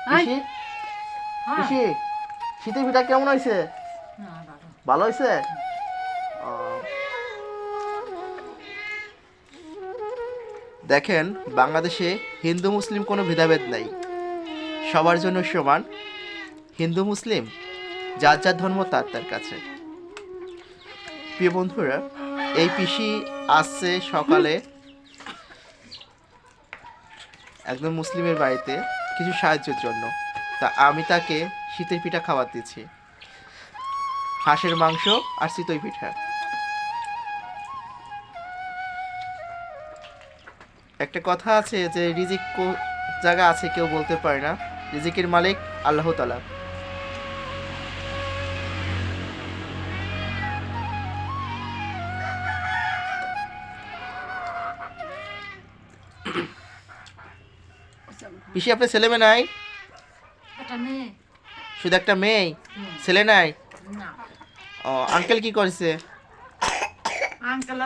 পিসি পিসি শীতের পিঠা কেমন হয়েছে? ভালো হয়েছে? দেখেন, বাংলাদেশে হিন্দু মুসলিম কোনো ভেদাভেদ নাই, সবার জন্য সমান। হিন্দু মুসলিম যার যার ধর্ম তার তার কাছে। প্রিয় বন্ধুরা, এই পিসি আসছে সকালে একদম মুসলিমের বাড়িতে কিছু সাহায্যের জন্য। তা আমি তাকে শীতের পিঠা খাবার দিচ্ছি, হাঁসের মাংস আর চিতই পিঠা। একটা কথা আছে যে রিজিক জায়গা আছে কেউ বলতে পারে না, রিজিকের মালিক আল্লাহ তাআলা। পিসি আপনার ছেলে মেয়ে নাই? একটা মেয়ে। শুধু একটা মেয়ে, ছেলে নাই? না, ও, আঙ্কেল কি করেছে? আঙ্কেল